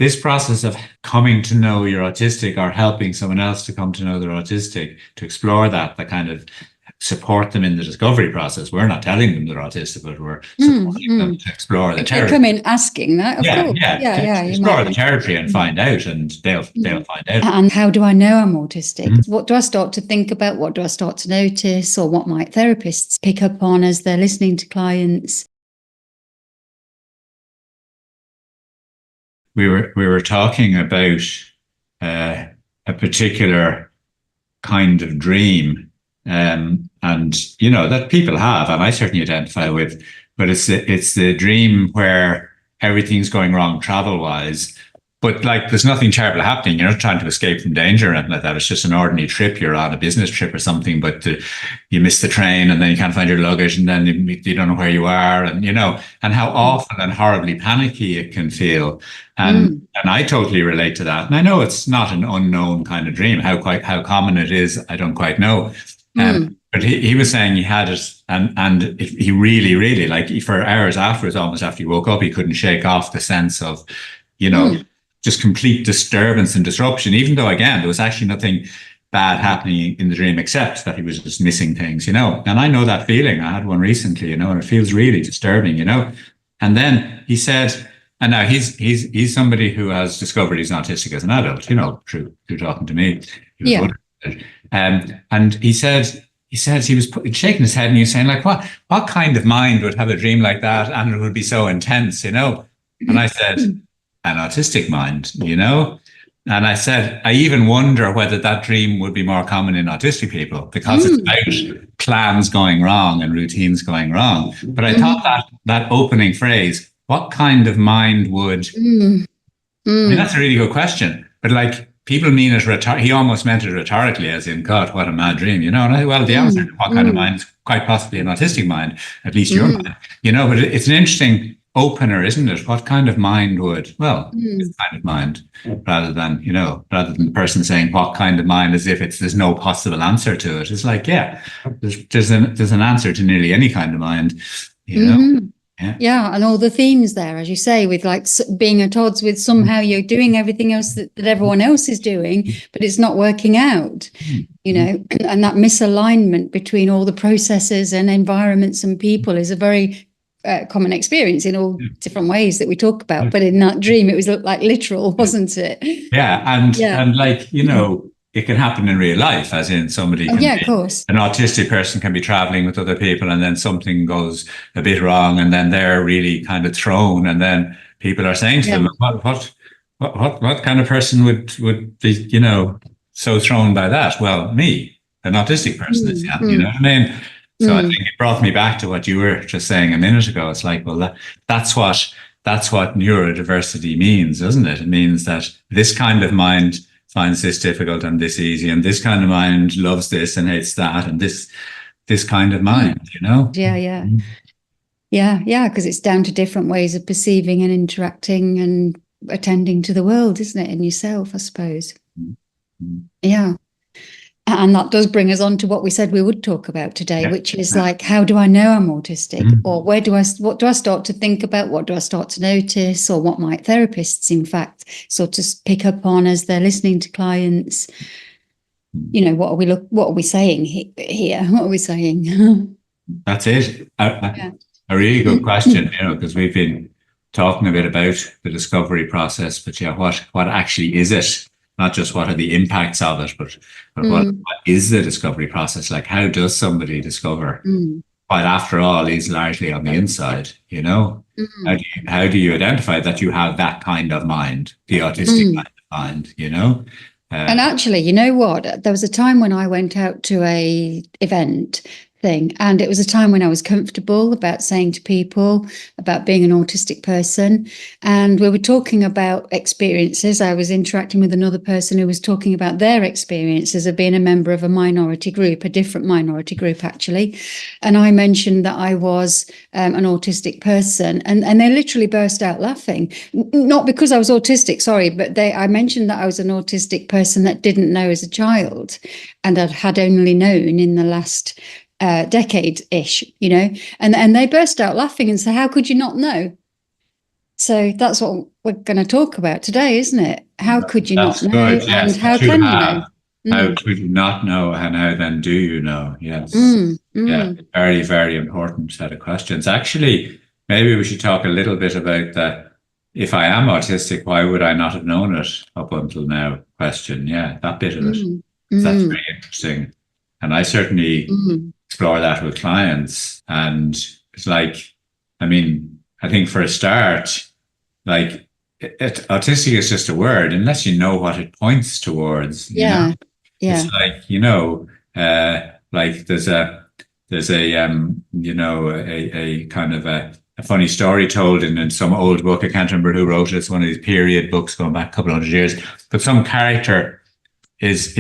this process of coming to know you're autistic or helping someone else to come to know they're autistic, to explore that kind of support them in the discovery process. We're not telling them they're autistic, but we're supporting them to explore the territory. They come in asking that, of course. To explore the territory and find out, and they'll find out. And how do I know I'm autistic? What do I start to think about? What do I start to notice? Or what might therapists pick up on as they're listening to clients? We were talking about a particular kind of dream, and that people have, and I certainly identify with. But it's the dream where everything's going wrong travel wise, but like there's nothing terrible happening. You're not trying to escape from danger or anything like that. It's just an ordinary trip. You're on a business trip or something, but you miss the train and then you can't find your luggage and then you don't know where you are, and and how awful and horribly panicky it can feel. And I totally relate to that. And I know it's not an unknown kind of dream. How common it is, I don't quite know. But he was saying he had it, and he really, really, like, for hours afterwards, almost after he woke up, he couldn't shake off the sense of, just complete disturbance and disruption, even though, again, there was actually nothing bad happening in the dream except that he was just missing things, And I know that feeling. I had one recently, and it feels really disturbing, And then he said, and now he's somebody who has discovered he's autistic as an adult, through talking to me. And he said he was shaking his head, and he was saying, like, what kind of mind would have a dream like that, and it would be so intense, And I said, an autistic mind, And I said, I even wonder whether that dream would be more common in autistic people, because it's about plans going wrong and routines going wrong. But I thought that opening phrase, what kind of mind would, I mean, that's a really good question. But like, people mean it, he almost meant it rhetorically, as in, God, what a mad dream, And well, the answer to what kind of mind is quite possibly an autistic mind, at least your mind, But it's an interesting opener, isn't it? What kind of mind would, this kind of mind, rather than the person saying what kind of mind, as if there's no possible answer to it. It's like, there's an answer to nearly any kind of mind, Yeah, and all the themes there, as you say, with like being at odds with somehow you're doing everything else that everyone else is doing, but it's not working out, and that misalignment between all the processes and environments and people is a very common experience in all different ways that we talk about. But in that dream, it was like literal, wasn't it? Yeah, and like, it can happen in real life, as in somebody can of course. An autistic person can be traveling with other people, and then something goes a bit wrong, and then they're really kind of thrown, and then people are saying to them, what kind of person would be, so thrown by that? Well, me, an autistic person, you know what I mean? So I think it brought me back to what you were just saying a minute ago. It's like, well, that's what neurodiversity means, doesn't it? It means that this kind of mind finds this difficult and this easy, and this kind of mind loves this and hates that, and this kind of mind, Yeah, because it's down to different ways of perceiving and interacting and attending to the world, isn't it, in yourself, I suppose. Yeah. And that does bring us on to what we said we would talk about today, which is like, how do I know I'm autistic? Or what do I start to think about? What do I start to notice? Or what might therapists, in fact, sort of pick up on as they're listening to clients? What are we saying here? What are we saying? That's it. A really good question, because we've been talking a bit about the discovery process, but what actually is it? Not just what are the impacts of it, but what is the discovery process? Like, how does somebody discover what, after all, is largely on the inside? How do you identify that you have that kind of mind, the autistic kind of mind? And actually, you know what? There was a time when I went out to a event thing, and it was a time when I was comfortable about saying to people about being an autistic person, and we were talking about experiences. I was interacting with another person who was talking about their experiences of being a member of a minority group, a different minority group actually, and I mentioned that I was an autistic person, and they literally burst out laughing, not because I was autistic, sorry, but I mentioned that I was an autistic person that didn't know as a child, and I had only known in the last decade-ish, and they burst out laughing and say, how could you not know? So that's what we're going to talk about today, isn't it? How could you not That's know, good. and Yes, how what you can you know? have. How could you not know, and how then do you know? Yes. Mm, Yeah, mm, very, very important set of questions. Actually, maybe we should talk a little bit about that. If I am autistic, why would I not have known it up until now? Question. Yeah, that bit of it. mm, That's mm, very interesting. And I certainly mm. explore that with clients. And it's like, I mean, I think for a start, like autistic is just a word, unless you know what it points towards, you know. Yeah, yeah. It's like, you know, like there's a you know, a kind of a funny story told in some old book. I can't remember who wrote it. It's one of these period books going back a couple hundred years. But some character is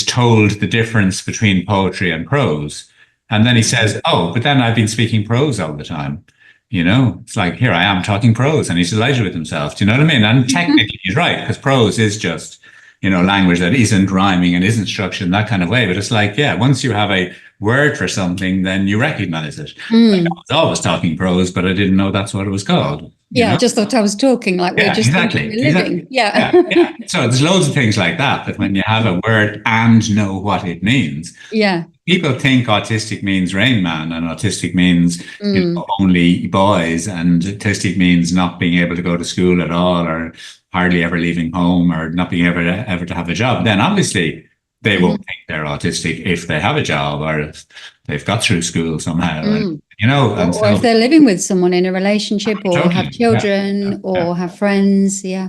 told the difference between poetry and prose. And then he says, "Oh, but then I've been speaking prose all the time." You know, it's like, here I am talking prose, and he's delighted with himself. Do you know what I mean? And technically he's right, because prose is just, you know, language that isn't rhyming and isn't structured in that kind of way. But it's like, yeah, once you have a word for something, then you recognize it. Like, I Mm. was always talking prose, but I didn't know that's what it was called. You Yeah, I know? just thought I was talking like we're Yeah, just thinking exactly. we're Exactly. living. Yeah. Yeah, yeah. So there's loads of things like that, that when you have a word and know what it means, Yeah. people think autistic means Rain Man, and autistic means, you Mm. know, only boys, and autistic means not being able to go to school at all, or hardly ever leaving home, or not being able to ever to have a job. Then obviously they Mhm. won't think they're autistic if they have a job, or if they've got through school somehow, and Mm. you know, and Or if so they're living with someone in a relationship or have totally, yeah, yeah, children yeah. or have friends. Yeah.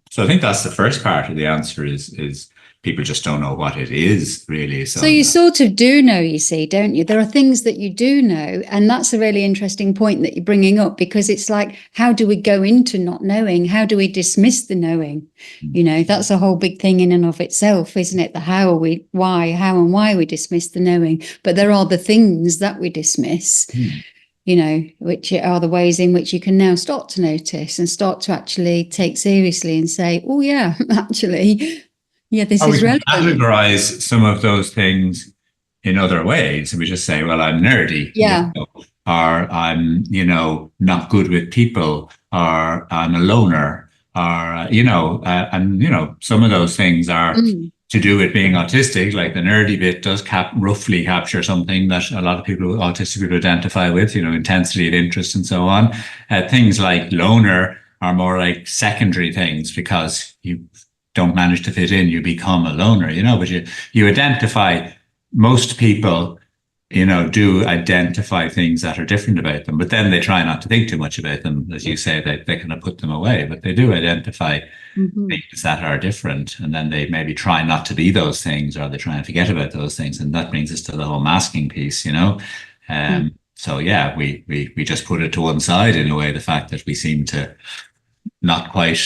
So I think that's the first part of the answer is people just don't know what it is really. So So you sort of do know, you see, don't you? There are things that you do know. And that's a really interesting point that you're bringing up, because it's like, how do we go into not knowing? How do we dismiss the knowing? You know, that's a whole big thing in and of itself, isn't it? The how and why we dismiss the knowing. But there are the things that we dismiss, you know, which are the ways in which you can now start to notice and start to actually take seriously and say, oh, yeah, actually, yeah, this or we is can relevant. categorize some of those things in other ways. We just say, well, I'm nerdy, you Yeah. know, or I'm, you know, not good with people, or I'm a loner, or, you know, and, you know, some of those things are Mm. to do with being autistic. Like the nerdy bit does roughly capture something that a lot of people, autistic people, identify with, you know, intensity of interest and so on. Things like loner are more like secondary things, because you don't manage to fit in, you become a loner, you know, but you identify, most people, you know, do identify things that are different about them, but then they try not to think too much about them. As you say, they kind of put them away, but they do identify Mhm. things that are different. And then they maybe try not to be those things, or they try and forget about those things. And that brings us to the whole masking piece, you know? Yeah. So yeah, we just put it to one side in a way, the fact that we seem to not quite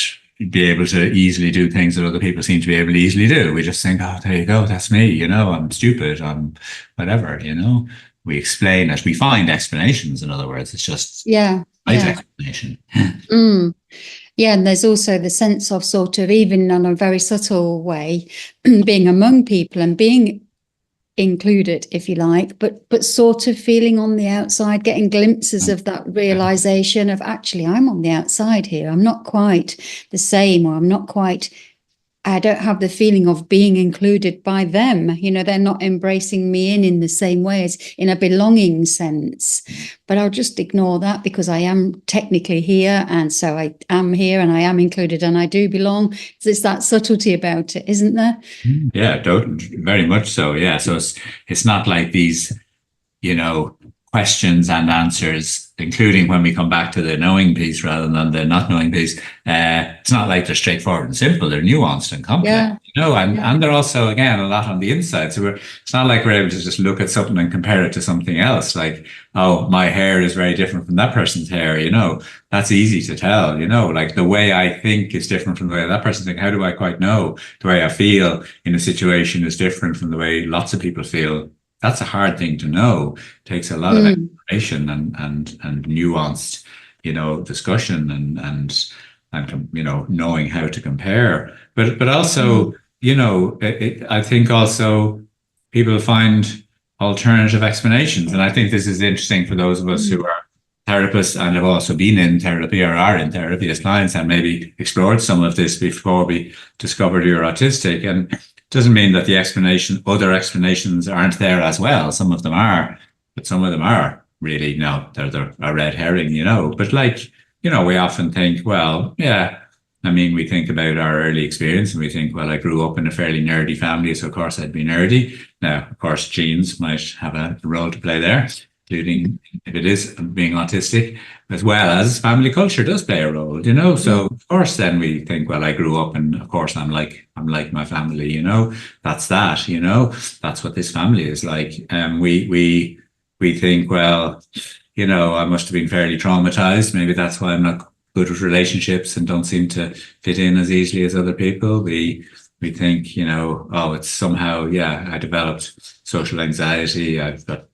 be able to easily do things that other people seem to be able to easily do. We just think, oh, there you go, that's me, you know, I'm stupid, I'm whatever, you know. We explain it, we find explanations, in other words. It's just Yeah. right Yeah. explanation. Mm. Yeah. And there's also the sense of sort of, even in a very subtle way, being among people and being included, if you like, but sort of feeling on the outside, getting glimpses of that realization of, actually, I'm on the outside here. I'm not quite the same, or I don't have the feeling of being included by them. You know, they're not embracing me in the same way, as in a belonging sense. But I'll just ignore that, because I am technically here. And so I am here and I am included and I do belong. There's that subtlety about it, isn't there? Yeah, very much so. Yeah. So it's not like these, you know, questions and answers, including when we come back to the knowing piece rather than the not knowing piece. It's not like they're straightforward and simple. They're nuanced and complex, Yeah. you know, and, Yeah. and they're also, again, a lot on the inside. So it's not like we're able to just look at something and compare it to something else. Like, oh, my hair is very different from that person's hair, you know, that's easy to tell, you know, like the way I think is different from the way that person thinks. How do I quite know? The way I feel in a situation is different from the way lots of people feel. That's a hard thing to know. It takes a lot of Mm. exploration and nuanced, you know, discussion and you know, knowing how to compare. But also, you know, I think also people find alternative explanations, and I think this is interesting for those of us who Mm. are therapists and have also been in therapy or are in therapy as clients and maybe explored some of this before we discovered you're autistic. And it doesn't mean that other explanations aren't there as well. Some of them are, but some of them are really, no, they're a red herring, But we often think, well, yeah, I mean, we think about our early experience and we think, well, I grew up in a fairly nerdy family, so of course I'd be nerdy. Now, of course, genes might have a role to play there, including if it is being autistic, as well as family culture does play a role, So of course, then we think, well, I grew up and of course I'm like my family, That's that, That's what this family is like. We think, well, I must have been fairly traumatized. Maybe that's why I'm not good with relationships and don't seem to fit in as easily as other people. We think, oh, it's somehow, I developed social anxiety. I've got,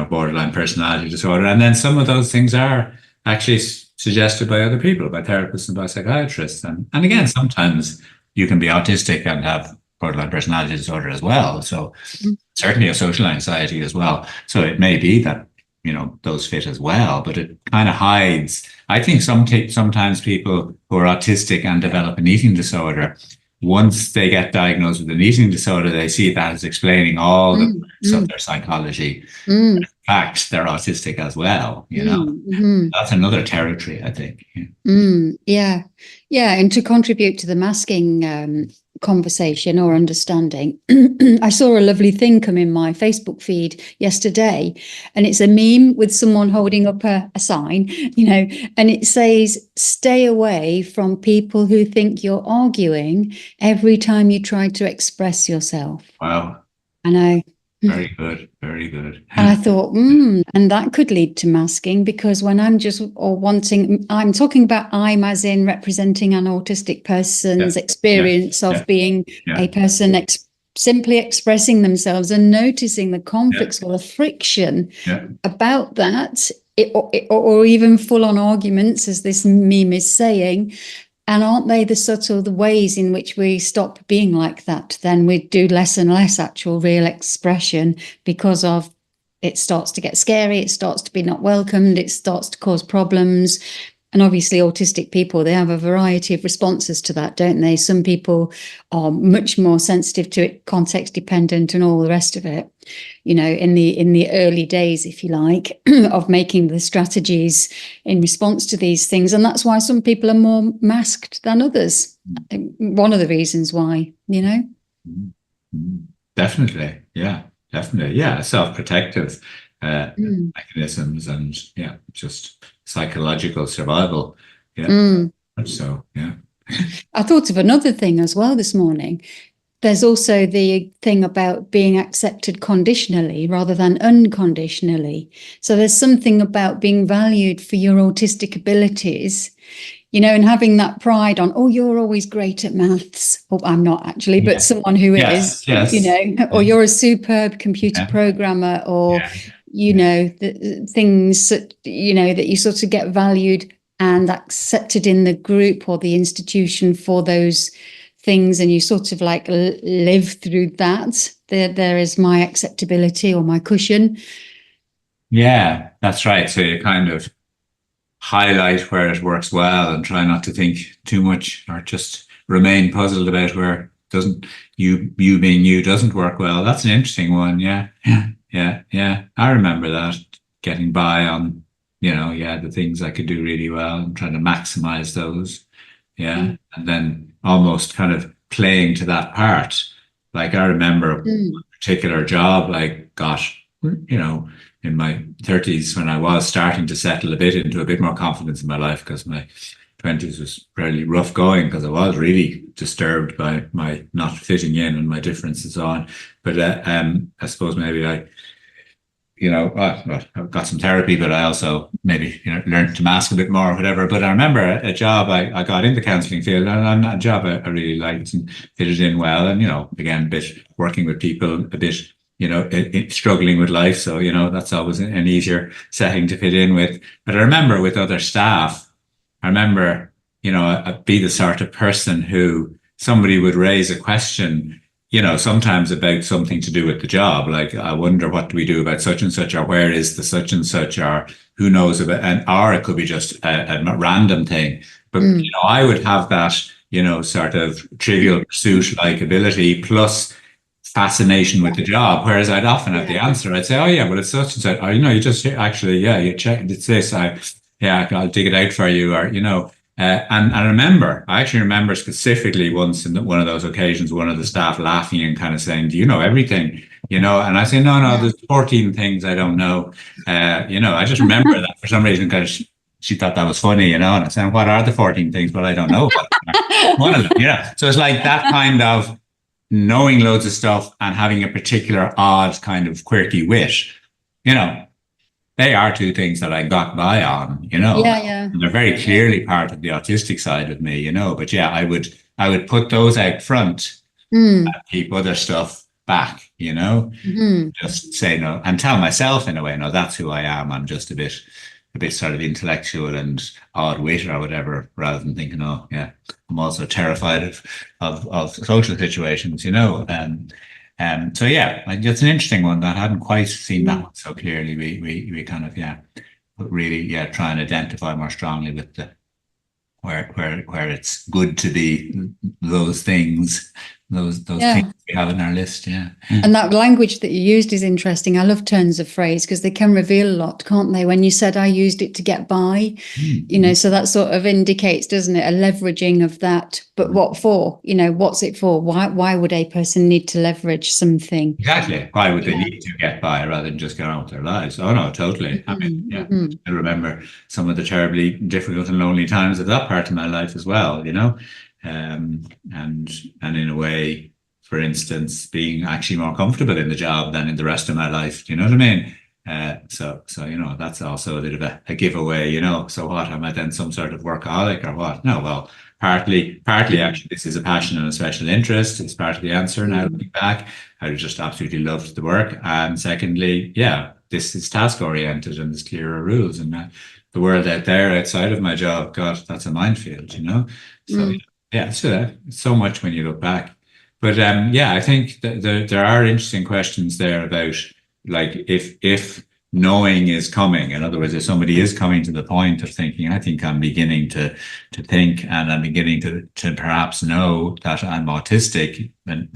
borderline personality disorder. And then some of those things are actually suggested by other people, by therapists and by psychiatrists. And again, sometimes you can be autistic and have borderline personality disorder as well. So certainly a social anxiety as well. So it may be that, those fit as well, but it kind of hides. I think sometimes people who are autistic and develop an eating disorder, once they get diagnosed with an eating disorder, they see that as explaining all the parts of their psychology. In fact, they're autistic as well, That's another territory, I think. Yeah. And to contribute to the masking conversation or understanding, I saw a lovely thing come in my Facebook feed yesterday, and it's a meme with someone holding up a sign, and it says, "Stay away from people who think you're arguing every time you try to express yourself." Wow. I know. Very good. Very good. And I thought, and that could lead to masking, because when I'm I'm talking about I'm as in representing an autistic person's experience of being a person simply expressing themselves and noticing the conflicts or the friction about that, or even full on arguments, as this meme is saying. And aren't they the ways in which we stop being like that? Then we do less and less actual real expression because of it starts to get scary. It starts to be not welcomed. It starts to cause problems. And obviously autistic people, they have a variety of responses to that, don't they? Some people are much more sensitive to it, context dependent and all the rest of it, in the early days, if you like, of making the strategies in response to these things. And that's why some people are more masked than others. One of the reasons why, Definitely. Yeah, definitely. Yeah, self-protective mechanisms and just psychological survival. So I thought of another thing as well this morning. There's also the thing about being accepted conditionally rather than unconditionally. So there's something about being valued for your autistic abilities, and having that pride on, oh, you're always great at maths. Oh, I'm not actually, but someone who is, or you're a superb computer programmer, or the things that, that you sort of get valued and accepted in the group or the institution for those things, and you sort of like live through that. There is my acceptability or my cushion. Yeah, that's right. So you kind of highlight where it works well and try not to think too much, or just remain puzzled about where you being you doesn't work well. That's an interesting one. Yeah. I remember that, getting by on, the things I could do really well and trying to maximize those. And then almost kind of playing to that part. Like I remember a particular job, like, gosh, in my 30s, when I was starting to settle a bit into a bit more confidence in my life, because my 20s was fairly rough going, because I was really disturbed by my not fitting in and my difference and so on. But I suppose maybe I got some therapy, but I also maybe learned to mask a bit more or whatever. But I remember a job I got in the counselling field, and a job I really liked and fitted in well, and again, a bit working with people, a bit struggling with life. So, that's always an easier setting to fit in with. But I remember with other staff, I'd be the sort of person who somebody would raise a question sometimes about something to do with the job. Like, I wonder, what do we do about such and such, or where is the such and such, or who knows about, and or it could be just a random thing. But I would have that, sort of trivial pursuit like ability plus fascination with the job. Whereas I'd often have the answer. I'd say, oh yeah, well it's such and such. Or, you just actually, yeah, you check, it's this. I'll dig it out for you, or and I actually remember specifically once in one of those occasions, one of the staff laughing and kind of saying, "Do you know everything?" And I say, "No, there's 14 things I don't know." I just remember that for some reason, because she thought that was funny, and I said, "What are the 14 things?" But I don't know one of them. So it's like that kind of knowing loads of stuff and having a particular odd kind of quirky wit. They are two things that I got by on, Yeah. and they're very clearly part of the autistic side of me, but yeah, I would put those out front and keep other stuff back, just say no and tell myself in a way, no, that's who I am. I'm just a bit sort of intellectual and odd wit or whatever, rather than thinking, oh yeah, I'm also terrified of social situations, so yeah, it's an interesting one that I hadn't quite seen that one so clearly. We kind of really try and identify more strongly with the where it's good to be those things, those things we have in our list. And that language that you used is interesting. I love turns of phrase because they can reveal a lot, can't they? When you said, I used it to get by, so that sort of indicates, doesn't it, a leveraging of that. But what for? What's it for? Why would a person need to leverage something? Exactly. Why would they need to get by rather than just get on with their lives? Oh no, totally. I mean, I remember some of the terribly difficult and lonely times of that part of my life as well, and in a way, for instance, being actually more comfortable in the job than in the rest of my life. Do you know what I mean? So that's also a bit of a giveaway. So what, am I then some sort of workaholic or what? No, well, partly actually this is a passion and a special interest. It's part of the answer. Now looking back, I just absolutely loved the work. And secondly, this is task oriented and there's clearer rules, and the world out there outside of my job, God, that's a minefield. So so much when you look back. But I think that there are interesting questions there about, like, if knowing is coming. In other words, if somebody is coming to the point of thinking, I think I'm beginning to think, and I'm beginning to perhaps know that I'm autistic, and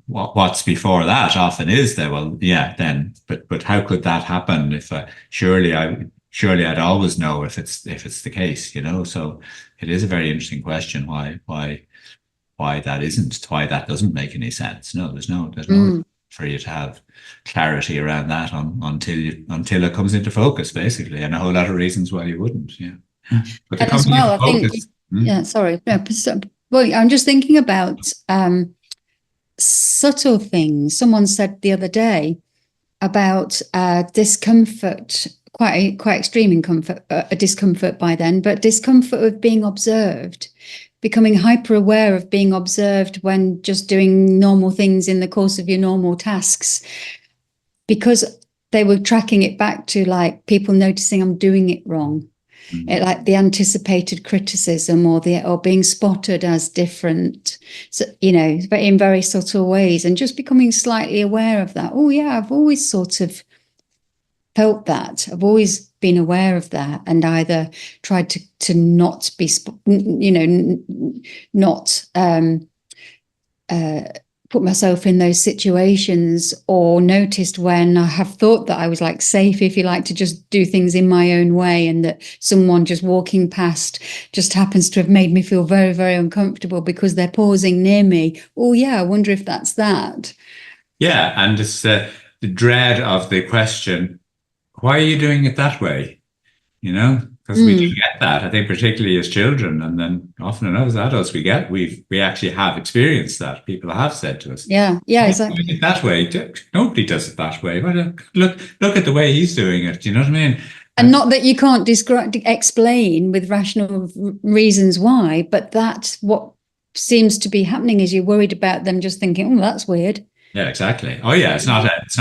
what's before that often is that, well, then, but how could that happen? If surely I'd always know if it's the case, So it is a very interesting question. Why that isn't? Why that doesn't make any sense? No, there's no for you to have clarity around that until it comes into focus, basically, and a whole lot of reasons why you wouldn't. But and as well, I think. Sorry. No, well, I'm just thinking about subtle things. Someone said the other day about discomfort. Quite extreme discomfort by then, but discomfort of being observed, becoming hyper aware of being observed when just doing normal things in the course of your normal tasks, because they were tracking it back to, like, people noticing I'm doing it wrong, like the anticipated criticism or being spotted as different, so but in very subtle ways, and just becoming slightly aware of that. Oh yeah, I've always sort of felt that. I've always been aware of that, and either tried to not be, not put myself in those situations, or noticed when I have thought that I was, like, safe, if you like, to just do things in my own way, and that someone just walking past just happens to have made me feel very, very uncomfortable because they're pausing near me. Oh yeah, I wonder if that's that. Yeah, and it's the dread of the question, why are you doing it that way? Because we do get that, I think, particularly as children, and then often enough as adults, we actually have experienced that. People have said to us, yeah, exactly, doing it that way. Nobody does it that way. Look at the way he's doing it. Do you know what I mean? And not that you can't explain with rational reasons why, but that's what seems to be happening, is you're worried about them just thinking, oh, that's weird. Yeah, exactly. Oh yeah, it's not a it's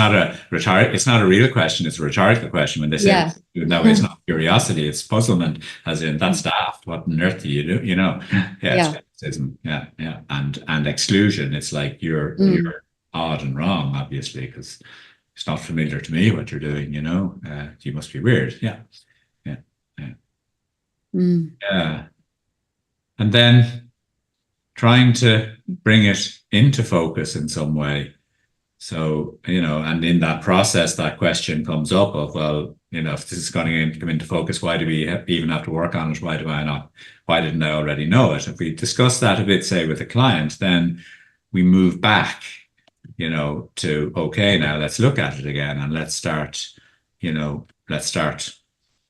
not a real question, it's a rhetorical question when they say Yeah. that way. It's not curiosity, it's puzzlement, as in that's daft. What on earth do you do? You know? Yeah, it's Yeah. skepticism. Yeah, yeah. And exclusion. It's like Mm. you're odd and wrong, obviously, because it's not familiar to me what you're doing, you know. You must be weird. Yeah, yeah, yeah. Mm. Yeah. And then trying to bring it into focus in some way. So, you know, and in that process, that question comes up of, well, you know, if this is going to come into focus, why do we even have to work on it? Why do I not? Why didn't I already know it? If we discuss that a bit, say, with a client, then we move back, you know, to, okay, now let's look at it again and let's start, you know, let's start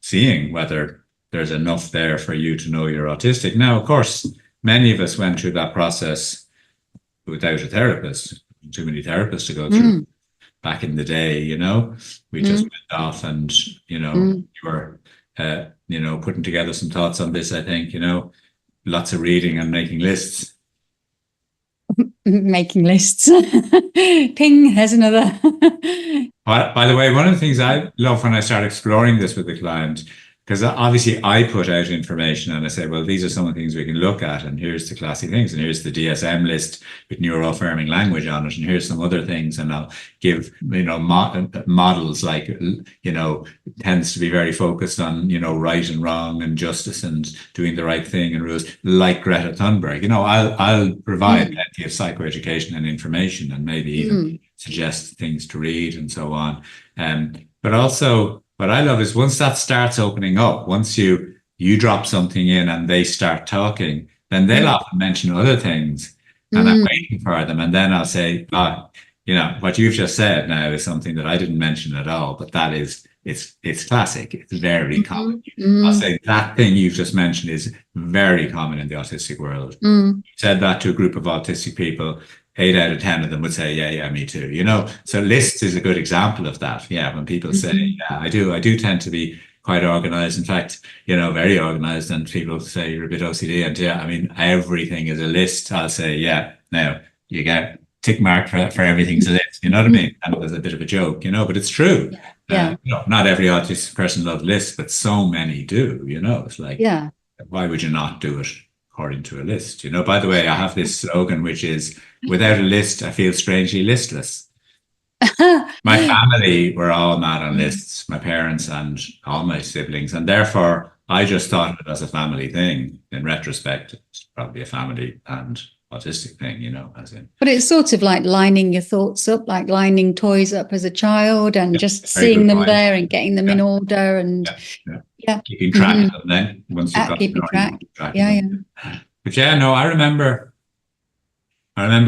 seeing whether there's enough there for you to know you're autistic. Now, of course, many of us went through that process without a therapist, too many therapists to go through Mm. back in the day, you know. We just Mm. went off and, you know, Mm. you were, you know, putting together some thoughts on this, I think, you know, lots of reading and making lists. Making lists. Ping, there's another. By the way, one of the things I love when I start exploring this with the client, because obviously I put out information and I say, well, these are some of the things we can look at, and here's the classic things, and here's the DSM list with neuroaffirming language on it, and here's some other things, and I'll give, you know, models like, you know, tends to be very focused on, you know, right and wrong and justice and doing the right thing and rules, like Greta Thunberg. You know, I'll provide plenty of psychoeducation and information, and maybe even suggest things to read and so on. But also, what I love is once that starts opening up, once you drop something in and they start talking, then they'll often mention other things, and I'm waiting for them, and then I'll say, you know, what you've just said now is something that I didn't mention at all, but that is it's classic. It's very common. I'll say that thing you've just mentioned is very common in the autistic world. You said that to a group of autistic people, 8 out of 10 of them would say, yeah, me too. You know, so lists is a good example of that. Yeah, when people say, yeah, I do tend to be quite organized. In fact, you know, very organized. And people say you're a bit OCD, and yeah, I mean, everything is a list. I'll say, yeah, now you get tick mark for everything's a list. You know what I mean? And it was a bit of a joke, you know, but it's true. Yeah. You know, not every autistic person loves lists, but so many do. You know, it's like, Yeah. why would you not do it according to a list? You know, by the way, I have this slogan, which is, without a list, I feel strangely listless. My family were all mad on lists, my parents and all my siblings, and therefore I just thought of it as a family thing. In retrospect, it's probably a family and autistic thing, you know, as in. But it's sort of like lining your thoughts up, like lining toys up as a child, and just seeing them there and getting them in order, and keeping track of them then once you've got keeping track. Yeah. But yeah, no, I remember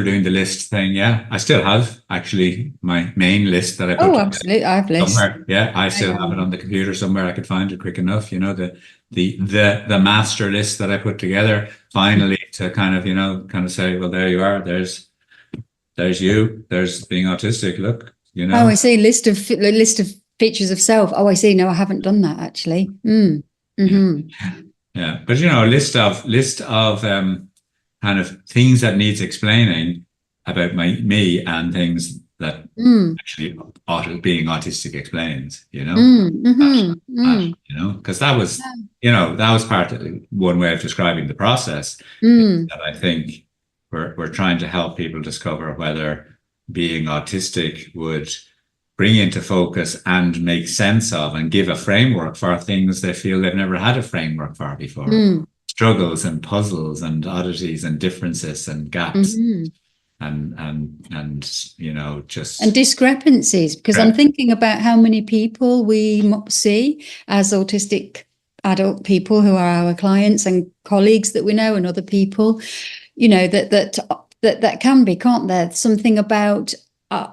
doing the list thing. Yeah, I still have actually my main list that I put. Oh, absolutely, I have lists Somewhere. Yeah, I still have it on the computer somewhere. I could find it quick enough. You know, the master list that I put together finally to kind of, you know, kind of say, well, there you are. There's you. There's being autistic. Look, you know. Oh, I see. List of features of self. Oh, I see. No, I haven't done that actually. Yeah, but you know, a list of kind of things that needs explaining about me and things that actually being autistic explains, you know, you know, because that was, you know, that was one way of describing the process that I think we're trying to help people discover whether being autistic would bring into focus and make sense of and give a framework for things they feel they've never had a framework for before. Struggles and puzzles and oddities and differences and gaps and you know, just and discrepancies, because I'm thinking about how many people we see as autistic adult people who are our clients and colleagues that we know and other people, you know, that can be, can't there? Something about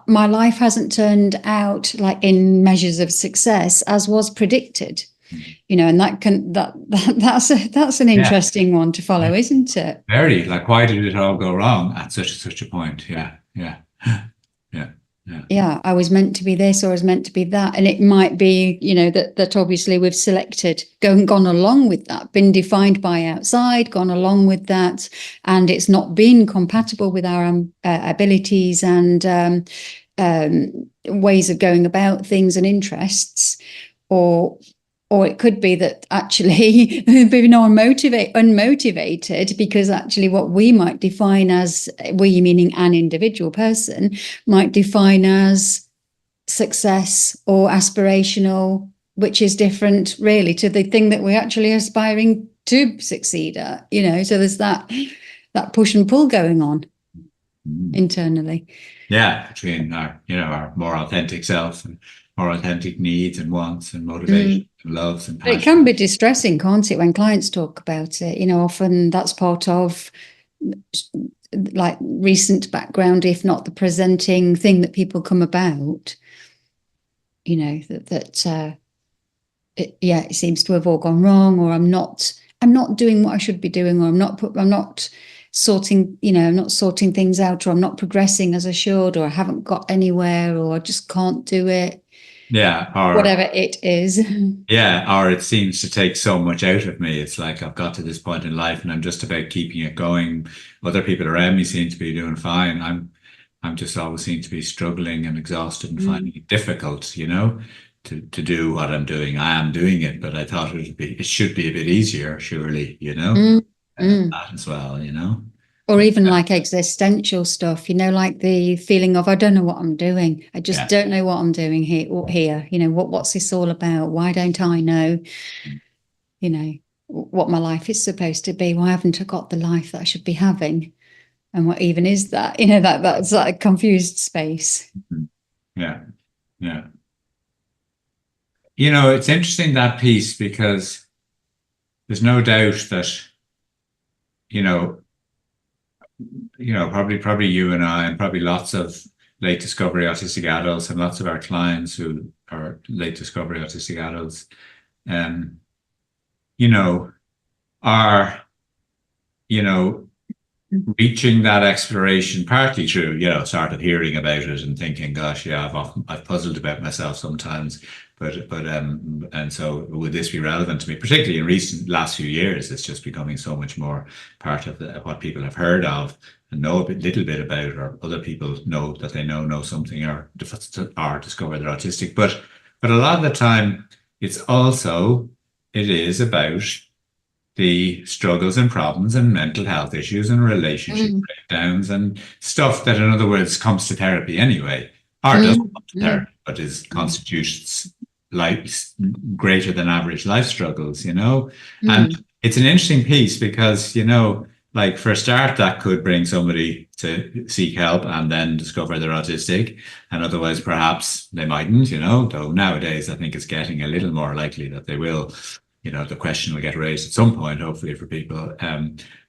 my life hasn't turned out like in measures of success as was predicted. You know, and that's an interesting one to follow, isn't it? Very, like, why did it all go wrong at such a point? Yeah. Yeah, I was meant to be this, or I was meant to be that. And it might be, that obviously we've selected, gone along with that, been defined by outside, gone along with that, and it's not been compatible with our abilities and ways of going about things and interests. Or it could be that actually we're not unmotivated, because actually what we might define as, we meaning an individual person, might define as success or aspirational, which is different really to the thing that we're actually aspiring to succeed at, so there's that push and pull going on internally. Yeah, between our more authentic self and more authentic needs and wants and motivation and loves and passion. It can be distressing, can't it, when clients talk about it? Often that's part of like recent background, if not the presenting thing that people come about. It seems to have all gone wrong, or I'm not doing what I should be doing, or I'm not sorting, I'm not sorting things out, or I'm not progressing as I should, or I haven't got anywhere, or I just can't do it. Yeah, or whatever it is. Yeah, or it seems to take so much out of me. It's like I've got to this point in life and I'm just about keeping it going. Other people around me seem to be doing fine. I'm just always seem to be struggling and exhausted and finding it difficult, to do what I'm doing. I am doing it, but I thought it should be a bit easier, surely, that as well, Or even like existential stuff, like the feeling of, I don't know what I'm doing. I just don't know what I'm doing here. What's this all about? Why don't I know, what my life is supposed to be? Why haven't I got the life that I should be having? And what even is that? That's like a confused space. Yeah. Yeah. It's interesting, that piece, because there's no doubt that, probably you and I, and probably lots of late discovery autistic adults, and lots of our clients who are late discovery autistic adults, are, reaching that exploration partly through, sort of hearing about it and thinking, gosh, yeah, I've puzzled about myself sometimes, but and so would this be relevant to me? Particularly in last few years, it's just becoming so much more part of what people have heard of and know a little bit about, or other people know that they know something, or discover they're autistic. But a lot of the time, it is about the struggles and problems and mental health issues and relationship breakdowns and stuff that, in other words, comes to therapy anyway, or doesn't come to therapy, but constitutes greater than average life struggles, And it's an interesting piece because, like, for a start, that could bring somebody to seek help and then discover they're autistic, and otherwise perhaps they mightn't, though nowadays I think it's getting a little more likely that they will. The question will get raised at some point, hopefully, for people.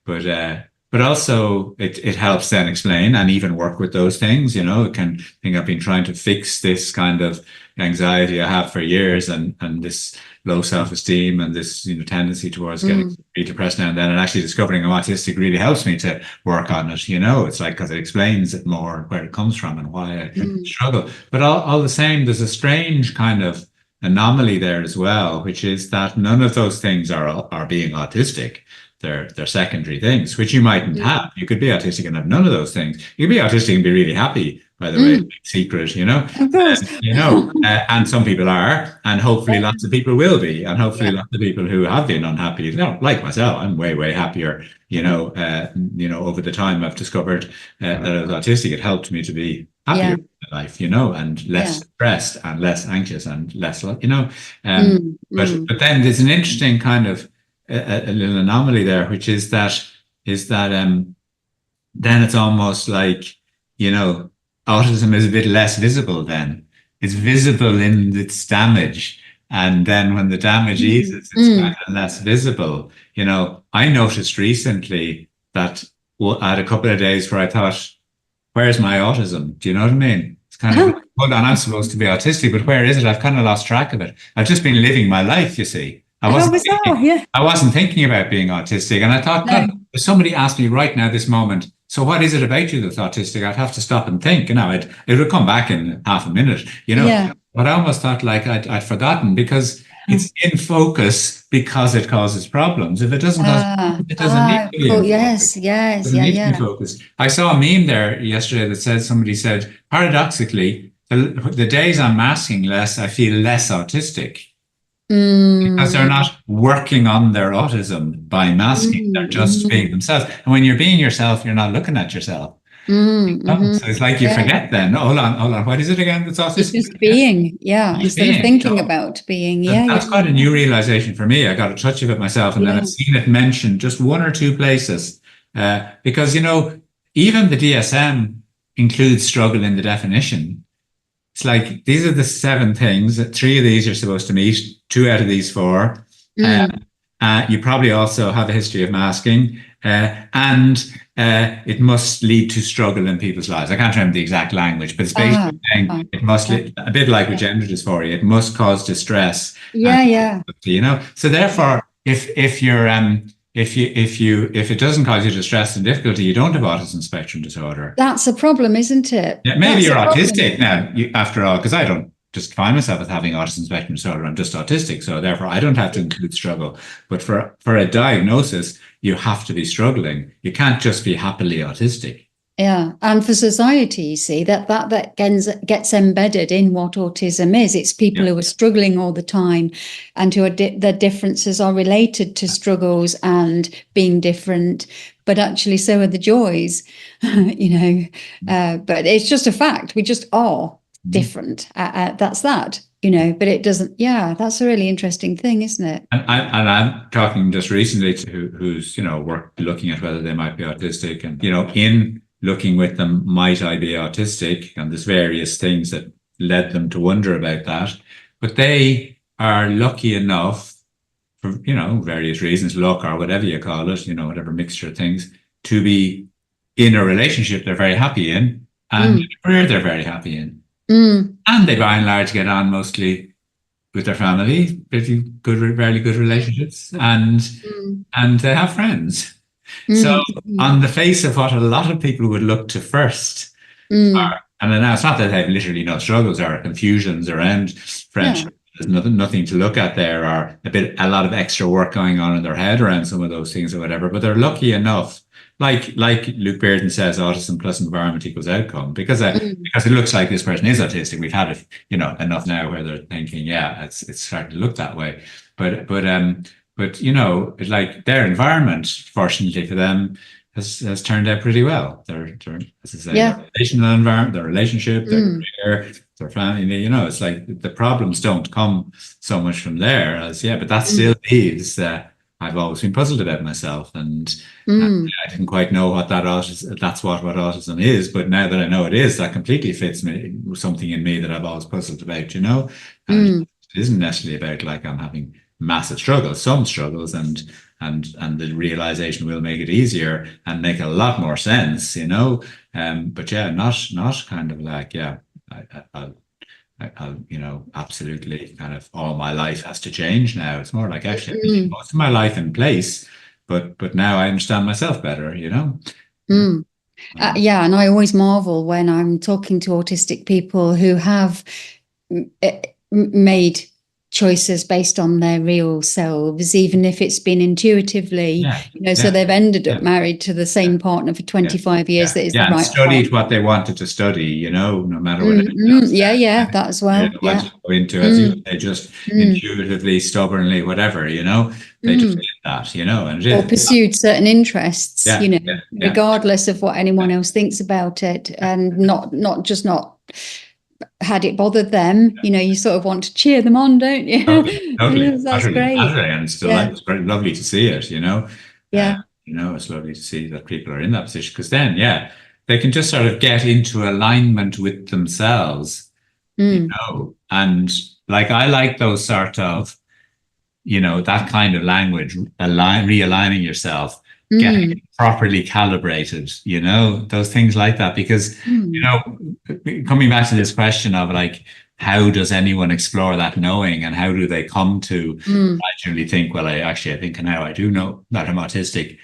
But also it helps then explain and even work with those things. I've been trying to fix this kind of anxiety I have for years, and this low self-esteem and this tendency towards getting really depressed now and then, and actually discovering I'm autistic really helps me to work on it. It's like, because it explains it more, where it comes from and why I struggle. But all the same, there's a strange kind of anomaly there as well, which is that none of those things are being autistic. They're secondary things, which you mightn't have. You could be autistic and have none of those things. You could be autistic and be really happy, by the way, secret, Of course. And some people are, and hopefully lots of people will be, and hopefully lots of people who have been unhappy, like myself, I'm way, way happier, over the time I've discovered that I was autistic. It helped me to be happier in life, and less stressed and less anxious and less, but then there's an interesting kind of a little anomaly there, which is that then it's almost like, autism is a bit less visible then. It's visible in its damage. And then when the damage eases, it's kind of less visible. I noticed recently that I had a couple of days where I thought, where's my autism? Do you know what I mean? It's kind of, hold on, I'm supposed to be autistic, but where is it? I've kind of lost track of it. I've just been living my life, you see. I wasn't thinking about being autistic. And I thought, God, if somebody asked me right now, this moment, so what is it about you that's autistic? I'd have to stop and think, it would come back in half a minute, Yeah. but I almost thought like I'd forgotten because it's in focus because it causes problems. If it doesn't cause problems, it doesn't need to be Cool. in Yes, focus. It yes, doesn't yeah, need to be yeah. focused. I saw a meme there yesterday that said, somebody said, paradoxically, the days I'm masking less, I feel less autistic. Because they're not working on their autism by masking, they're just being themselves. And when you're being yourself, you're not looking at yourself. So it's like you Yeah. forget then, hold on, what is it again that's It's autistic? just being, yeah, Just instead of being, thinking about being. Yeah, That's yeah, quite a new realization for me. I got a touch of it myself, and then yeah. I've seen it mentioned just one or two places. Because, even the DSM includes struggle in the definition. It's like these are the 7 things. 3 of these you're supposed to meet. 2 out of these 4. You probably also have a history of masking, and it must lead to struggle in people's lives. I can't remember the exact language, but it's basically saying it must, a bit like with gender dysphoria, it must cause distress. Yeah, yeah. So therefore, if you're if it doesn't cause you distress and difficulty, you don't have autism spectrum disorder. That's a problem, isn't it? Yeah, maybe That's you're a problem. autistic now, after all, because I don't just define myself as having autism spectrum disorder. I'm just autistic, so therefore I don't have to include struggle. But for a diagnosis, you have to be struggling. You can't just be happily autistic. Yeah, and for society, you see that gets embedded in what autism is. It's people who are struggling all the time, and who are their differences are related to struggles and being different. But actually, so are the joys, But it's just a fact. We just are different. That's that, But it doesn't. Yeah, that's a really interesting thing, isn't it? And I'm talking just recently to who's looking at whether they might be autistic, and in looking with them, might I be autistic? And there's various things that led them to wonder about that. But they are lucky enough, for various reasons, luck or whatever you call it, whatever mixture of things, to be in a relationship they're very happy in, and in a career they're very happy in. And they by and large get on mostly with their family, pretty good, fairly good relationships, and they have friends. So on the face of what a lot of people would look to first, and now it's not that they have literally no struggles or confusions around friendship. There's nothing to look at there, or a lot of extra work going on in their head around some of those things or whatever. But they're lucky enough, like Luke Bearden says, autism plus environment equals outcome, because it looks like this person is autistic. We've had it, enough now where they're thinking, yeah, it's starting to look that way. But it's like their environment, fortunately for them, has turned out pretty well. Their as I say, their relational environment, their relationship, their career, their family. It's like the problems don't come so much from there but that still leaves. I've always been puzzled about myself, and I didn't quite know what that's what autism is. But now that I know it is, that completely fits me, something in me that I've always puzzled about. And it isn't necessarily about like I'm having massive struggles, some struggles, and the realization will make it easier and make a lot more sense, but not kind of like, I'll absolutely kind of all my life has to change now. It's more like actually I've been most of my life in place, but now I understand myself better, and I always marvel when I'm talking to autistic people who have made choices based on their real selves, even if it's been intuitively, so they've ended up married to the same partner for 25 years. That is the right studied what they wanted to study, no matter what. That as well. To go into, as you say, just intuitively, stubbornly, whatever, they just did that, and or pursued certain interests, regardless of what anyone else thinks about it, and not had it bothered them. You sort of want to cheer them on, don't you? Totally. That's great. And it's still it's very lovely to see it, it's lovely to see that people are in that position, because then, they can just sort of get into alignment with themselves, and like, I like those sort of, that kind of language, realigning yourself, getting it properly calibrated, those things like that. Because, coming back to this question of like, how does anyone explore that knowing, and how do they come to gradually think, well, I think now I do know that I'm autistic.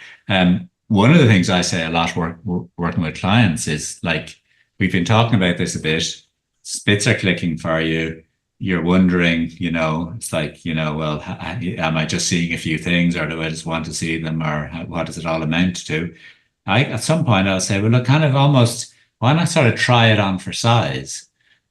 one of the things I say a lot working with clients is like, we've been talking about this a bit. Spits are clicking for you. You're wondering, it's like, well, am I just seeing a few things, or do I just want to see them, or what does it all amount to? At some point I'll say, well, look, kind of almost, why not sort of try it on for size?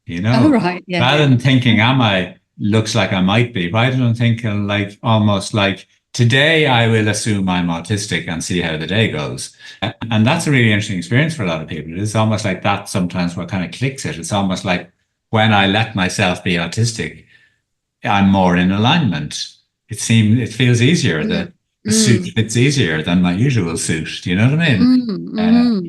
Oh, right. Yeah. Rather than thinking, am I, looks like I might be, why don't I think like almost like, today I will assume I'm autistic and see how the day goes. And that's a really interesting experience for a lot of people. It's almost like that sometimes what kind of clicks it. It's almost like when I let myself be autistic, I'm more in alignment. It feels easier. The suit fits easier than my usual suit. Do you know what I mean?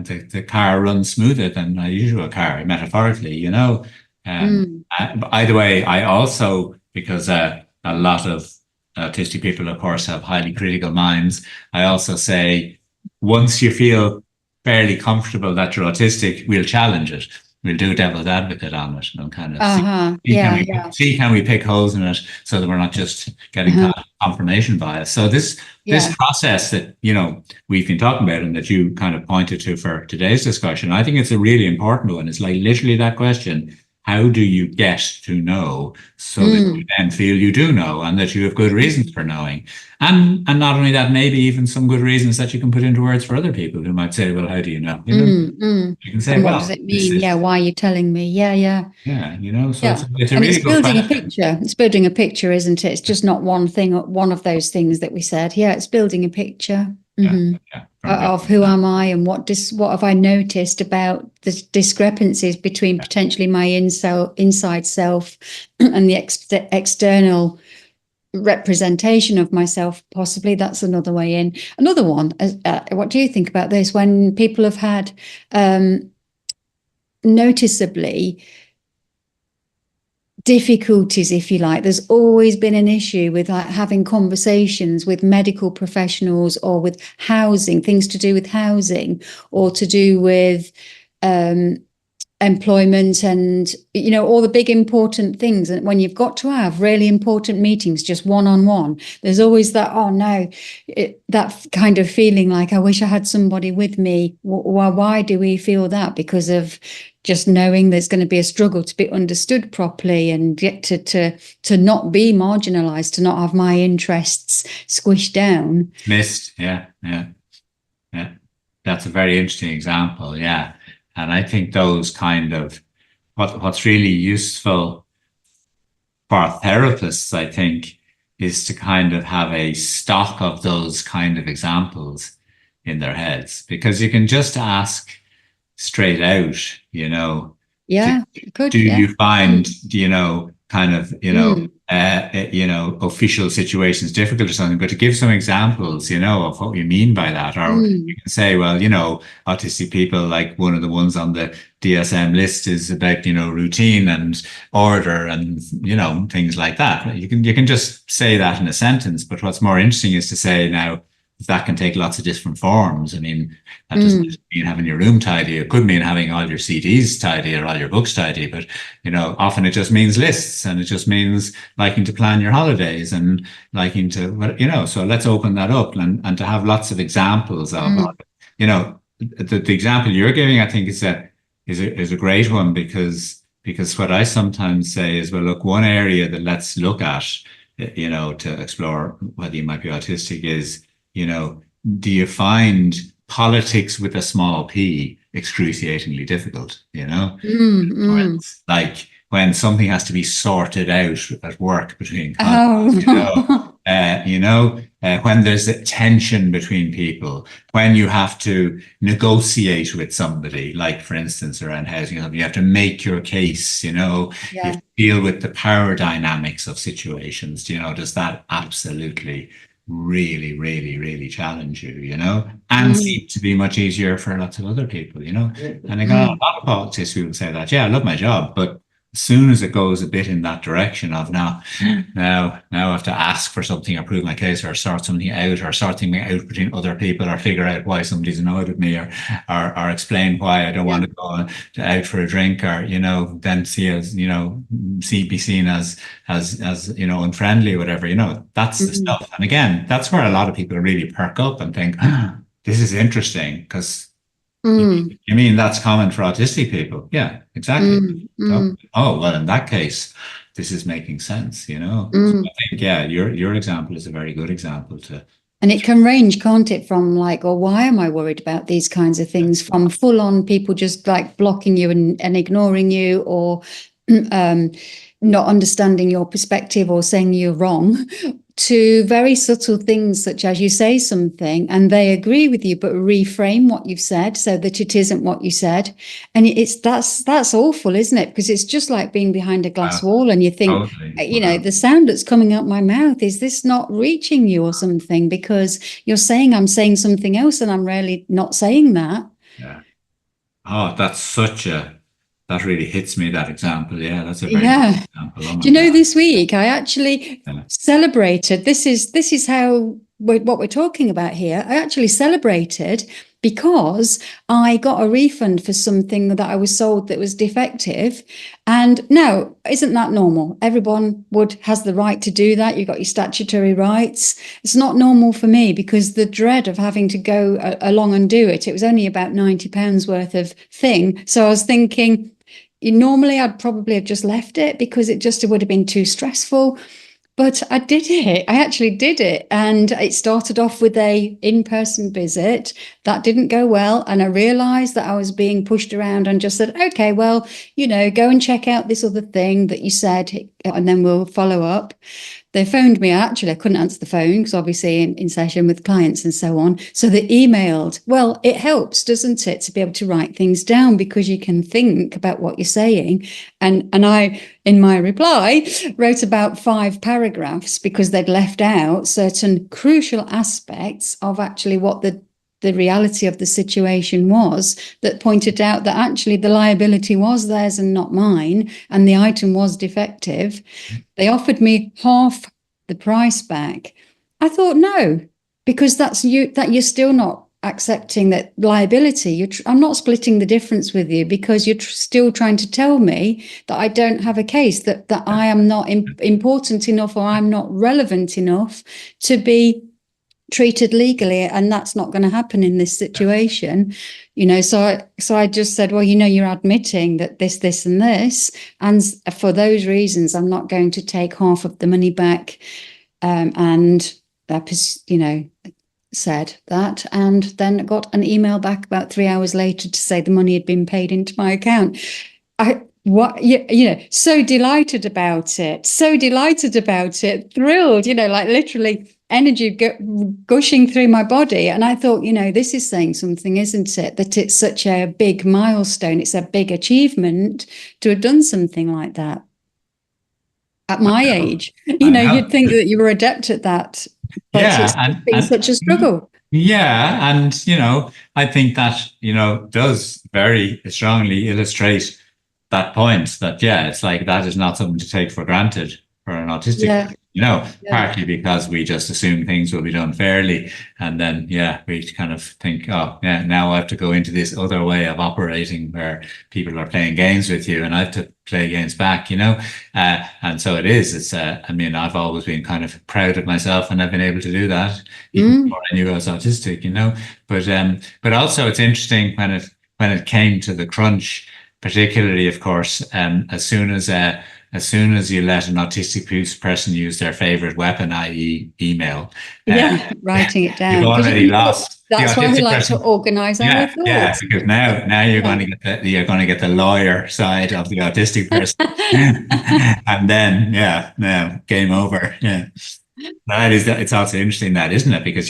The car runs smoother than my usual car, metaphorically, by the way, I also, because a lot of autistic people, of course, have highly critical minds, I also say, once you feel fairly comfortable that you're autistic, we'll challenge it. We'll do devil's advocate on it and kind of see can we pick holes in it so that we're not just getting confirmation bias. So this process that we've been talking about and that you kind of pointed to for today's discussion, I think it's a really important one. It's like literally that question: how do you get to know so that you then feel you do know and that you have good reasons for knowing? And not only that, maybe even some good reasons that you can put into words for other people who might say, well, how do you know? You can say, and what does it mean? Why are you telling me? Yeah. So it's a really good building a picture. It's building a picture, isn't it? It's just not one thing, one of those things that we said. Yeah, it's building a picture. Of who am I and what have I noticed about the discrepancies between potentially my inside self and the external representation of myself. Possibly that's another way in. Another one. What do you think about this? When people have had noticeably difficulties, if you like, there's always been an issue with like having conversations with medical professionals or with housing, things to do with housing or to do with employment and all the big important things. And when you've got to have really important meetings just one-on-one, there's always that, oh no, that kind of feeling like I wish I had somebody with me. Why do we feel that? Because of just knowing there's going to be a struggle to be understood properly and get to not be marginalized, to not have my interests squished down. Missed. Yeah. That's a very interesting example. Yeah. And I think those kind of, what's really useful for therapists, I think, is to kind of have a stock of those kind of examples in their heads, because you can just ask straight out, do you find, official situations difficult or something, but to give some examples, of what you mean by that. Or you can say, well, autistic people, like one of the ones on the DSM list is about, routine and order and, things like that. You can just say that in a sentence, but what's more interesting is to say, now, that can take lots of different forms. I mean, that doesn't just mean having your room tidy. It could mean having all your CDs tidy or all your books tidy. But, often it just means lists, and it just means liking to plan your holidays and liking to, so let's open that up and to have lots of examples of, the example you're giving, I think is a great one, because what I sometimes say is, well, look, one area that let's look at, to explore whether you might be autistic is, do you find politics with a small p excruciatingly difficult? Like when something has to be sorted out at work between colleagues, when there's a tension between people, when you have to negotiate with somebody, like for instance around housing, you have to make your case, you have to deal with the power dynamics of situations. Does that absolutely really, really, really challenge you, and seem to be much easier for lots of other people, And I got a lot of politics who will say that, I love my job, but as soon as it goes a bit in that direction of now I have to ask for something or prove my case or sort something out or sort something out between other people or figure out why somebody's annoyed with me or explain why I don't want to go out for a drink or, then be seen as, unfriendly or whatever, that's the stuff. And again, that's where a lot of people really perk up and think, this is interesting because you mean that's common for autistic people? Yeah, exactly. So, oh, well, in that case, this is making sense, So I think, yeah, your example is a very good example to. And it can range, can't it, from like, oh, why am I worried about these kinds of things, from full on people just like blocking you and ignoring you, or not understanding your perspective or saying you're wrong, to very subtle things such as you say something and they agree with you but reframe what you've said so that it isn't what you said. And that's awful, isn't it? Because it's just like being behind a glass wall and you think, totally. The sound that's coming out my mouth, is this not reaching you or something? Because you're saying I'm saying something else and I'm really not saying that. Yeah. Oh, that really hits me, that example. Yeah, that's a very good example. Oh, do you know, this week I actually celebrated, this is how what we're talking about here. I actually celebrated because I got a refund for something that I was sold that was defective. And now, isn't that normal? Everyone has the right to do that. You've got your statutory rights. It's not normal for me because the dread of having to go along and do it. It was only about £90 worth of thing. So I was thinking, normally I'd probably have just left it because it would have been too stressful. But I did it. I actually did it. And it started off with a in-person visit. That didn't go well. And I realized that I was being pushed around and just said, okay, well, go and check out this other thing that you said, and then we'll follow up. They phoned me. Actually, I couldn't answer the phone because obviously in session with clients and so on. So they emailed. Well, it helps, doesn't it, to be able to write things down because you can think about what you're saying. And I, in my reply, wrote about 5 paragraphs because they'd left out certain crucial aspects of actually what the reality of the situation was, that pointed out that actually the liability was theirs and not mine, and the item was defective. They offered me half the price back. I thought, no, because that you're still not accepting that liability. I'm not splitting the difference with you because you're still trying to tell me that I don't have a case, that I am not important enough or I'm not relevant enough to be treated legally, and that's not going to happen in this situation. So I just said, well, you're admitting that this and this, and for those reasons I'm not going to take half of the money back, and said that, and then got an email back about 3 hours later to say the money had been paid into my account. So delighted about it, thrilled, like literally energy gushing through my body. And I thought, this is saying something, isn't it? That it's such a big milestone. It's a big achievement to have done something like that at my age. You'd think that you were adept at that, but it's been such a struggle. Yeah. And, I think that, does very strongly illustrate that point that, it's like, that is not something to take for granted for an autistic person. Partly because we just assume things will be done fairly. And then, we kind of think, now I have to go into this other way of operating where people are playing games with you and I have to play games back, and so it is. It's, I've always been kind of proud of myself and I've been able to do that even before I knew I was autistic, but also it's interesting when it came to the crunch, particularly, of course, as soon as you let an autistic person use their favorite weapon, i.e. email. Writing it down. You've already lost. That's why we like to organise our thoughts. Yeah, because now you're going to get the lawyer side of the autistic person. And then, now game over. Yeah. It's also interesting that, isn't it? Because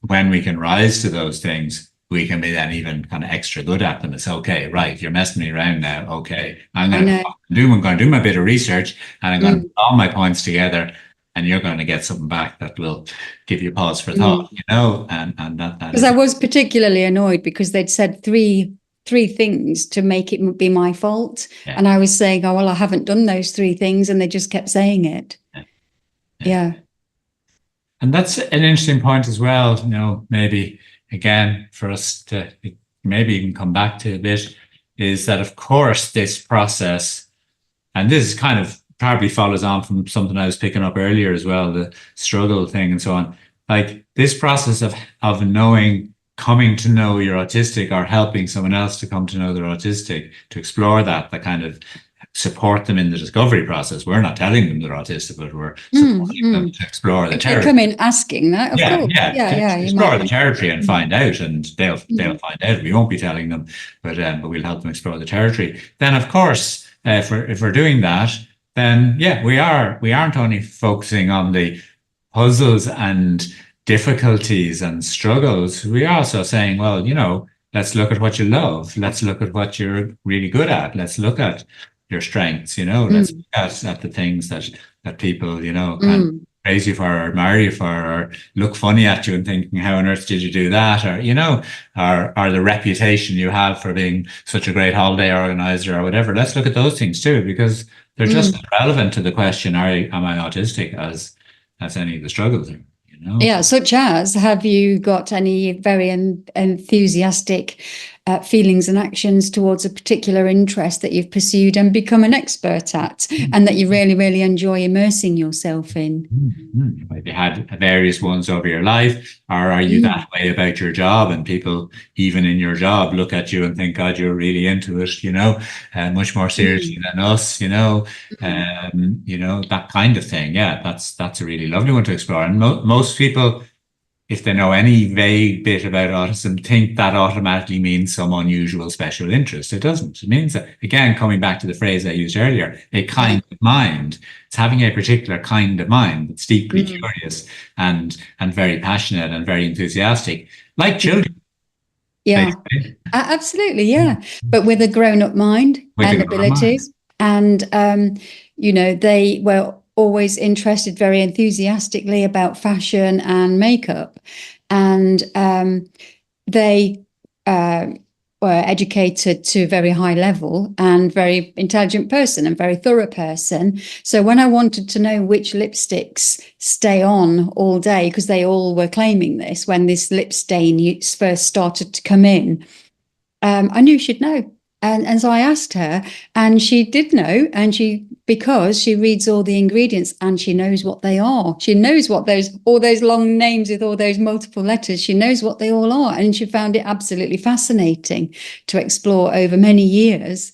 when we can rise to those things, we can be then even kind of extra good at them. It's okay, right? You're messing me around now. Okay, I'm going to do my bit of research and I'm going to put all my points together, and you're going to get something back that will give you pause for thought, and that. Because I was particularly annoyed because they'd said 3 3 things to make it be my fault. Yeah. And I was saying, oh, well, I haven't done those 3 things. And they just kept saying it. Yeah. And that's an interesting point as well, maybe again for us to maybe even come back to a bit, is that of course this process, and this is kind of probably follows on from something I was picking up earlier as well, the struggle thing and so on. Like this process of coming to know you're autistic, or helping someone else to come to know they're autistic, to explore that kind of support them in the discovery process. We're not telling them they're autistic, but we're supporting them to explore the if territory. They come in asking that, of course. Explore the territory and find out, and they'll find out. We won't be telling them, but we'll help them explore the territory. Then, of course, if we're doing that, then we aren't only focusing on the puzzles and difficulties and struggles. We're also saying, well, let's look at what you love. Let's look at what you're really good at. Let's look at your strengths, let's look at the things that people, can praise you for, or admire you for, or look funny at you and thinking, how on earth did you do that? Or, or the reputation you have for being such a great holiday organizer or whatever. Let's look at those things too, because they're just as relevant to the question, am I autistic, as any of the struggles are. Yeah, such as, have you got any very enthusiastic feelings and actions towards a particular interest that you've pursued and become an expert at, and that you really, really enjoy immersing yourself in? You might have had various ones over your life, or are you that way about your job, and people even in your job look at you and think, God, you're really into it, much more seriously than us, that kind of thing. Yeah, that's a really lovely one to explore. And most people, if they know any vague bit about autism, think that automatically means some unusual special interest. It doesn't. It means that, again, coming back to the phrase I used earlier, a kind of mind. It's having a particular kind of mind that's deeply curious and very passionate and very enthusiastic, like children. Yeah, absolutely. Yeah. But with a grown-up mind and abilities. And, they were always interested very enthusiastically about fashion and makeup. And they were educated to a very high level, and very intelligent person and very thorough person. So when I wanted to know which lipsticks stay on all day, because they all were claiming this when this lip stain first started to come in, I knew she'd know. And so I asked her, and she did know, and because she reads all the ingredients and she knows what they are. She knows what all those long names with all those multiple letters, she knows what they all are. And she found it absolutely fascinating to explore over many years,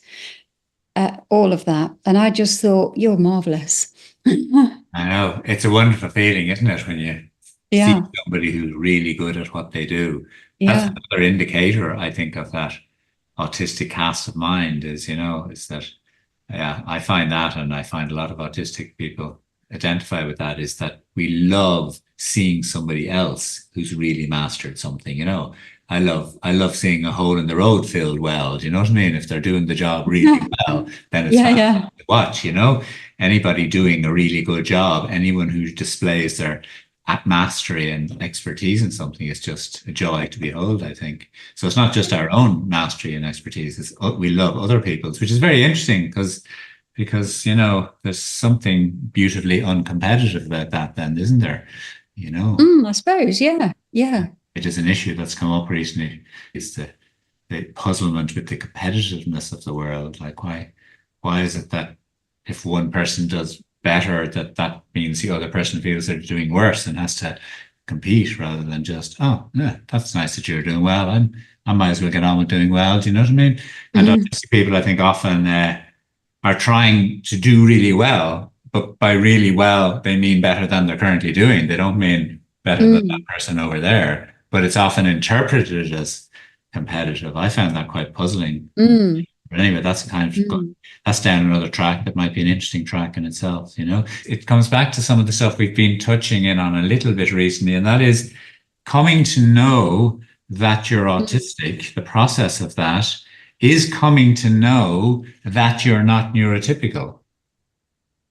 all of that. And I just thought, you're marvelous. I know. It's a wonderful feeling, isn't it, when you see somebody who's really good at what they do. That's another indicator, I think, of that autistic cast of mind is that I find that, and I find a lot of autistic people identify with that, is that we love seeing somebody else who's really mastered something. I love seeing a hole in the road filled well. Do you know what I mean? If they're doing the job really well, then it's fun to watch. Anybody doing a really good job, anyone who displays their mastery and expertise in something, is just a joy to behold, I think. So it's not just our own mastery and expertise, we love other people's, which is very interesting because there's something beautifully uncompetitive about that then, isn't there? I suppose, yeah. It is an issue that's come up recently. It's the puzzlement with the competitiveness of the world. Like, why is it that if one person does better, that means the other person feels they're doing worse and has to compete, rather than just, that's nice that you're doing well, I might as well get on with doing well. Do you know what I mean? And autistic people, I think, often are trying to do really well, but by really well they mean better than they're currently doing. They don't mean better than that person over there, but it's often interpreted as competitive. I found that quite puzzling. But anyway, that's that's down another track that might be an interesting track in itself. It comes back to some of the stuff we've been touching in on a little bit recently, and that is coming to know that you're autistic. The process of that is coming to know that you're not neurotypical.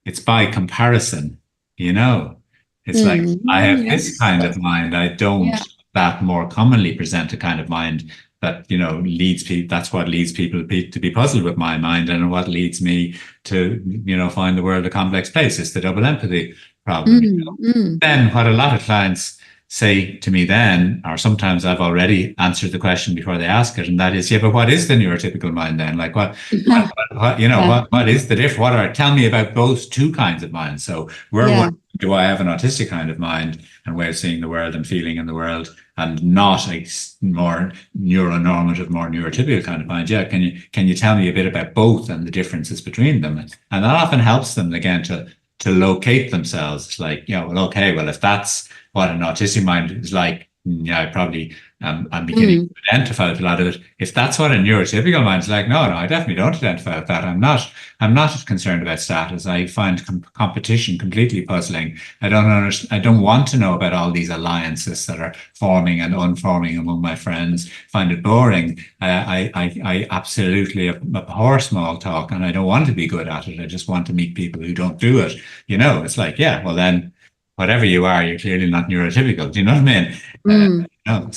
It's by comparison, It's like, I have this kind of mind. I don't that more commonly present a kind of mind that, you know, leads people, that's what leads people to be puzzled with my mind, and what leads me to, you know, find the world a complex place. It's the double empathy problem. Then what a lot of clients say to me then, or sometimes I've already answered the question before they ask it, and that is, yeah, but what is the neurotypical mind then? Like what you know, Yeah. what is the difference? Tell me about those two kinds of minds. So Yeah. do I have an autistic kind of mind and way of seeing the world and feeling in the world, and not a more neuronormative, more neurotypical kind of mind? Yeah, can you tell me a bit about both and the differences between them? And that often helps them again to locate themselves. It's like, you know, well, okay, well, if that's what an autistic mind is like, yeah, I probably I'm beginning to identify with a lot of it. If that's what a neurotypical mind is like, no, I definitely don't identify with that. I'm not concerned about status. I find competition completely puzzling. I don't understand. I don't want to know about all these alliances that are forming and unforming among my friends. Find it boring. I absolutely abhor small talk, and I don't want to be good at it. I just want to meet people who don't do it. You know, it's like, yeah, well then, whatever you are, you're clearly not neurotypical. Do you know what I mean? No,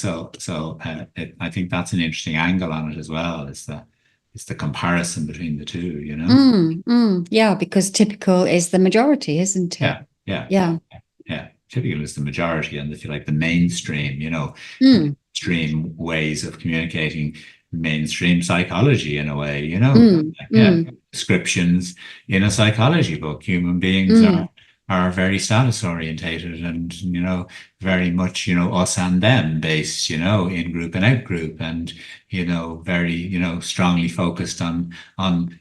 I think that's an interesting angle on it as well. It's the comparison between the two. You know? Yeah, because typical is the majority, isn't it? Yeah. Typical is the majority, and if you like the mainstream, you know, mainstream ways of communicating, mainstream psychology in a way, you know. Descriptions in a psychology book. Human beings are very status orientated, and, you know, very much, you know, us and them based, you know, in group and out group, and, you know, very, you know, strongly focused on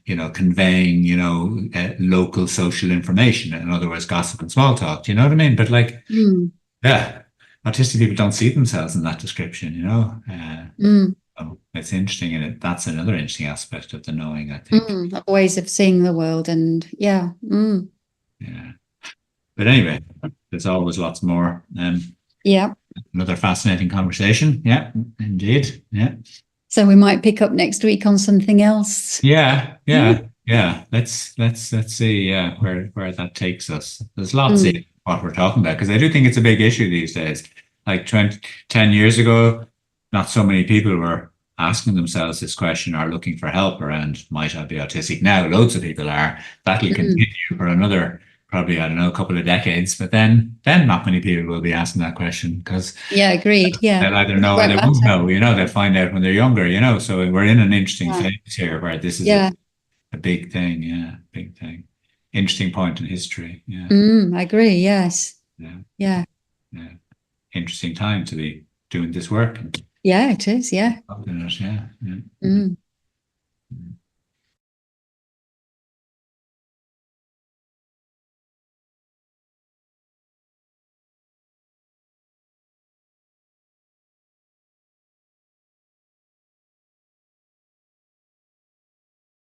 you know, conveying, you know, local social information. In other words, gossip and small talk. Do you know what I mean? But like, yeah, autistic people don't see themselves in that description, you know. So it's interesting, and that's another interesting aspect of the knowing, I think. Ways of seeing the world, and yeah. Yeah. But anyway, there's always lots more. Yeah. Another fascinating conversation. Yeah, indeed. Yeah. So we might pick up next week on something else. Yeah. Let's see. Yeah, where that takes us. There's lots in what we're talking about, because I do think it's a big issue these days. Like 10 years ago, not so many people were asking themselves this question or looking for help around, might I be autistic? Now, loads of people are. That'll continue for another, probably, I don't know, a couple of decades. But then not many people will be asking that question, because agreed. Yeah, they'll either know or they won't know. You know, they'll find out when they're younger. You know, so we're in an interesting phase here where this is a big thing. Yeah, big thing. Interesting point in history. Yeah, I agree. Yes. Yeah. Interesting time to be doing this work. Yeah, it is. Yeah. Yeah.